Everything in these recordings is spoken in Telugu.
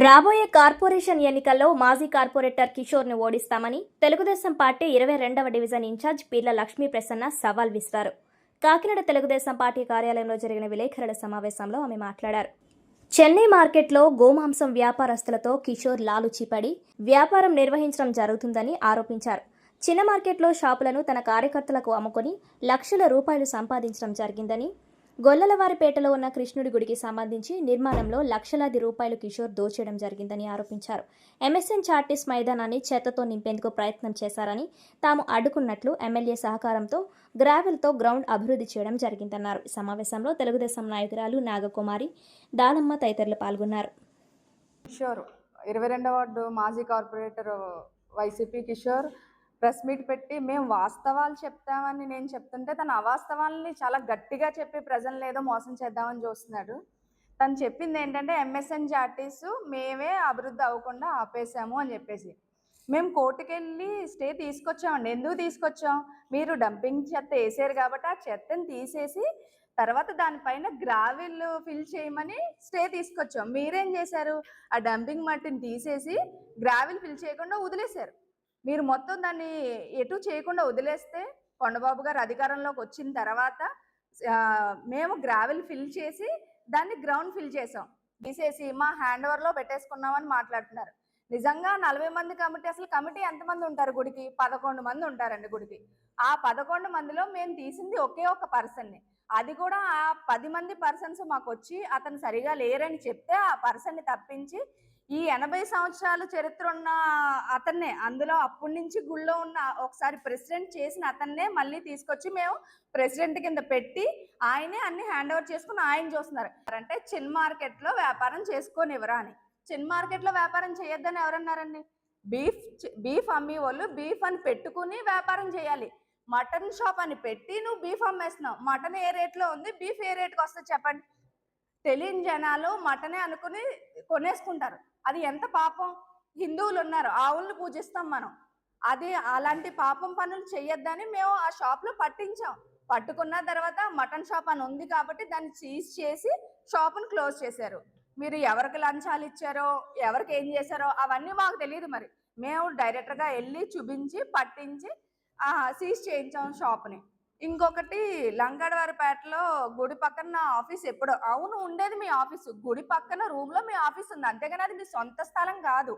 రాబోయే కార్పొరేషన్ ఎన్నికల్లో మాజీ కార్పొరేటర్ కిషోర్ను ఓడిస్తామని తెలుగుదేశం పార్టీ 22వ డివిజన్ ఇన్ఛార్జ్ పీర్ల లక్ష్మీ ప్రసన్న సవాల్ విసిరారు. కాకినాడ తెలుగుదేశం పార్టీ కార్యాలయంలో జరిగిన విలేకరుల సమావేశంలో ఆమె మాట్లాడారు. చెన్నై మార్కెట్లో గోమాంసం వ్యాపారస్తులతో కిషోర్ లాలుచిపడి వ్యాపారం నిర్వహించడం జరుగుతుందని ఆరోపించారు. చిన్న మార్కెట్లో షాపులను తన కార్యకర్తలకు అమ్ముకొని లక్షల రూపాయలు సంపాదించడం జరిగిందని, గొల్లలవారిపేటలో ఉన్న కృష్ణుడి గుడికి సంబంధించి నిర్మాణంలో లక్షలాది రూపాయలు కిషోర్ దోచేయడం జరిగిందని ఆరోపించారు. ఎంఎస్ఎన్ చార్టీస్ మైదానాన్ని చెత్తతో నింపేందుకు ప్రయత్నం చేశారని, తాము అడ్డుకున్నట్లు ఎమ్మెల్యే సహకారంతో గ్రావెల్తో గ్రౌండ్ అభివృద్ధి చేయడం జరిగిందన్నారు. ఈ సమావేశంలో తెలుగుదేశం నాయకురాలు నాగకుమారి, దానమ్మ తదితరులు పాల్గొన్నారు. కిషోర్ 22వ వార్డు మాజీ corporator YCP Kishore press meet పెట్టి మేము వాస్తవాలు చెప్తామని నేను చెప్తుంటే తన అవాస్తవాలని చాలా గట్టిగా చెప్పి ప్రజలను ఏదో మోసం చేద్దామని చూస్తున్నాడు. తను చెప్పింది ఏంటంటే ఎంఎస్ఎన్ చార్టీస్ మేమే అభివృద్ధి అవ్వకుండా ఆపేసాము అని చెప్పేసి. మేము కోర్టుకెళ్ళి స్టే తీసుకొచ్చామండి. ఎందుకు తీసుకొచ్చాం? మీరు డంపింగ్ చెత్త వేసారు కాబట్టి ఆ చెత్తని తీసేసి తర్వాత దానిపైన గ్రావెల్ ఫిల్ చేయమని స్టే తీసుకొచ్చాం. మీరేం చేశారు? ఆ డంపింగ్ మట్టిని తీసేసి గ్రావెల్ ఫిల్ చేయకుండా వదిలేశారు. మీరు మొత్తం దాన్ని ఎటు చేయకుండా వదిలేస్తే కొండబాబు గారు అధికారంలోకి వచ్చిన తర్వాత మేము గ్రావెల్ ఫిల్ చేసి దాన్ని గ్రౌండ్ ఫిల్ చేసాం. తీసేసి మా హ్యాండ్ ఓవర్లో పెట్టేసుకున్నామని మాట్లాడుతున్నారు. నిజంగా 40 మంది కమిటీ, అసలు కమిటీ ఎంతమంది ఉంటారు? గుడికి 11 మంది ఉంటారండి గుడికి. ఆ 11 మందిలో మేము తీసింది ఒకే ఒక పర్సన్ని. అది కూడా ఆ 10 మంది పర్సన్స్ మాకు వచ్చి అతను సరిగా లేరని చెప్తే ఆ పర్సన్ని తప్పించి ఈ 80 సంవత్సరాలు చరిత్ర ఉన్న అతన్నే, అందులో అప్పటి నుంచి గుళ్ళో ఉన్న ఒకసారి ప్రెసిడెంట్ చేసిన అతన్నే మళ్ళీ తీసుకొచ్చి మేము ప్రెసిడెంట్ కింద పెట్టి ఆయనే అన్ని హ్యాండ్ ఓవర్ చేసుకుని ఆయన చూస్తున్నారు. అంటే చిన్న మార్కెట్లో వ్యాపారం చేసుకోనివ్వరా అని. చిన్న మార్కెట్లో వ్యాపారం చేయొద్దని ఎవరన్నారండి? బీఫ్ అమ్మే వాళ్ళు బీఫ్ అని పెట్టుకుని వ్యాపారం చేయాలి. మటన్ షాప్ అని పెట్టి నువ్వు బీఫ్ అమ్మేస్తున్నావు. మటన్ ఏ రేట్లో ఉంది, బీఫ్ ఏ రేట్కి వస్తుంది చెప్పండి? తెలియని జనాలు మటనే అనుకుని కొనేసుకుంటారు. అది ఎంత పాపం? హిందువులు ఉన్నారు, ఆవులను పూజిస్తాం మనం. అది అలాంటి పాపం పనులు చేయొద్దని మేము ఆ షాప్లో పట్టించాం. పట్టుకున్న తర్వాత మటన్ షాప్ అని ఉంది కాబట్టి దాన్ని సీజ్ చేసి షాపును క్లోజ్ చేశారు. మీరు ఎవరికి లంచాలు ఇచ్చారో, ఎవరికి ఏం చేశారో అవన్నీ మాకు తెలియదు. మరి మేము డైరెక్టర్గా వెళ్ళి చూపించి పట్టించి సీజ్ చేయించాం షాప్ని. ఇంకొకటి లంగడవారిపేటలో గుడి పక్కన నా ఆఫీస్ ఎప్పుడో, అవును ఉండేది మీ ఆఫీసు, గుడి పక్కన రూమ్లో మీ ఆఫీస్ ఉంది, అంతేగాని అది మీ సొంత స్థలం కాదు.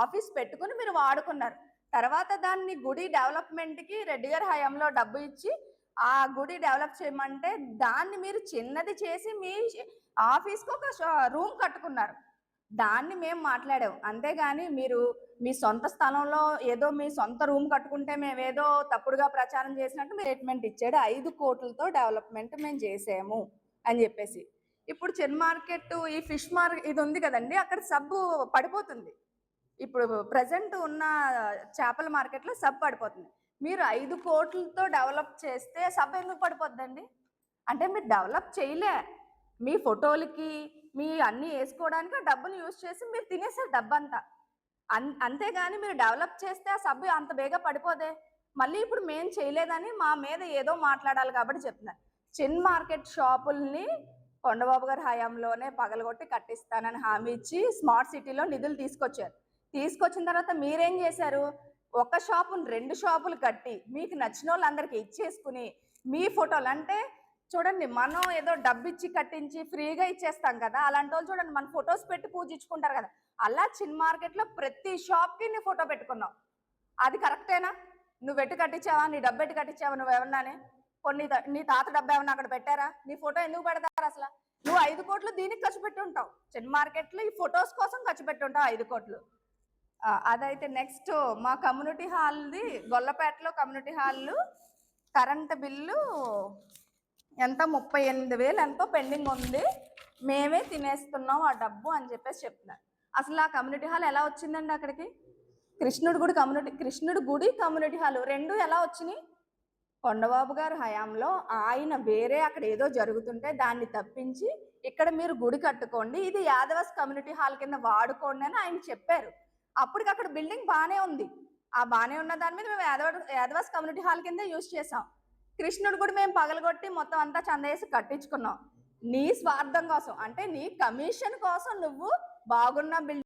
ఆఫీస్ పెట్టుకుని మీరు వాడుకున్నారు. తర్వాత దాన్ని గుడి డెవలప్మెంట్కి రెడ్డి గారి హయాంలో డబ్బు ఇచ్చి ఆ గుడి డెవలప్ చేయమంటే దాన్ని మీరు చిన్నది చేసి మీ ఆఫీస్కి ఒక రూమ్ కట్టుకున్నారు. దాన్ని మేము మాట్లాడాం, అంతేగాని మీరు మీ సొంత స్థలంలో ఏదో మీ సొంత రూమ్ కట్టుకుంటే మేమేదో తప్పుడుగా ప్రచారం చేసినట్టు మీరు స్టేట్మెంట్ ఇచ్చాడు. 5 కోట్లతో డెవలప్మెంట్ మేము చేసాము అని చెప్పేసి. ఇప్పుడు చిన్న మార్కెట్, ఈ ఫిష్ మార్కెట్ ఇది ఉంది కదండి, అక్కడ సబ్బు పడిపోతుంది. ఇప్పుడు ప్రజెంట్ ఉన్న చేపల మార్కెట్లో సబ్బు పడిపోతుంది. మీరు 5 కోట్లతో డెవలప్ చేస్తే సబ్బు ఎందుకు పడిపోద్దండి? అంటే మీరు డెవలప్ చేయలే, మీ ఫోటోలకి మీ అన్నీ వేసుకోవడానికి ఆ డబ్బుని యూజ్ చేసి మీరు తినేసారు డబ్బంతా. అంతేగాని మీరు డెవలప్ చేస్తే ఆ సబ్బు అంత బేగా పడిపోదే. మళ్ళీ ఇప్పుడు మేము చేయలేదని మా మీద ఏదో మాట్లాడాలి కాబట్టి చెప్తున్నారు. చిన్న మార్కెట్ షాపుల్ని కొండబాబు గారి హయాంలోనే పగలగొట్టి కట్టిస్తానని హామీ ఇచ్చి స్మార్ట్ సిటీలో నిధులు తీసుకొచ్చారు. తీసుకొచ్చిన తర్వాత మీరేం చేశారు? ఒక షాపుని 2 షాపులు కట్టి మీకు నచ్చిన వాళ్ళందరికీ ఇచ్చేసుకుని మీ ఫోటోలు, అంటే చూడండి మనం ఏదో డబ్బు ఇచ్చి కట్టించి ఫ్రీగా ఇచ్చేస్తాం కదా, అలాంటి వాళ్ళు చూడండి మన ఫొటోస్ పెట్టి పూజించుకుంటారు కదా. అలా చిన్న మార్కెట్లో ప్రతి షాప్కి నీ ఫోటో పెట్టుకున్నావు. అది కరెక్టేనా? నువ్వు ఎట్టు కట్టించావా? నీ డబ్బు ఎట్టు కట్టించావా? నువ్వు ఏమన్నానే కొన్ని నీ తాత డబ్బు ఏమన్నా అక్కడ పెట్టారా? నీ ఫోటో ఎందుకు పెడతారు అసలు? నువ్వు 5 కోట్లు దీనికి ఖర్చు పెట్టి ఉంటావు. చిన్న మార్కెట్లో ఈ ఫొటోస్ కోసం ఖర్చు పెట్టి ఉంటావు 5 కోట్లు. అదైతే నెక్స్ట్ మా కమ్యూనిటీ హాల్ది, గొల్లపేటలో కమ్యూనిటీ హాల్ కరెంటు బిల్లు ఎంత 38,000 ఎంతో పెండింగ్ ఉంది, మేమే తినేస్తున్నాం ఆ డబ్బు అని చెప్పేసి చెప్తున్నారు. అసలు ఆ కమ్యూనిటీ హాల్ ఎలా వచ్చిందండి అక్కడికి? కృష్ణుడి గుడి కమ్యూనిటీ హాల్ 2 ఎలా వచ్చినాయి? కొండబాబు గారు హయాంలో ఆయన వేరే అక్కడ ఏదో జరుగుతుంటే దాన్ని తప్పించి ఇక్కడ మీరు గుడి కట్టుకోండి, ఇది యాదవస్ కమ్యూనిటీ హాల్ కింద వాడుకోండి అని ఆయన చెప్పారు. అప్పటికి అక్కడ బిల్డింగ్ బాగానే ఉంది. ఆ బాగానే ఉన్న దాని మీద మేము యాదవస్ కమ్యూనిటీ హాల్ కింద యూజ్ చేసాం. కృష్ణుడు కూడా మేము పగలగొట్టి మొత్తం అంతా చందేసి కట్టించుకున్నాం. నీ స్వార్థం కోసం, అంటే నీ కమిషన్ కోసం నువ్వు బాగున్న బిల్డింగ్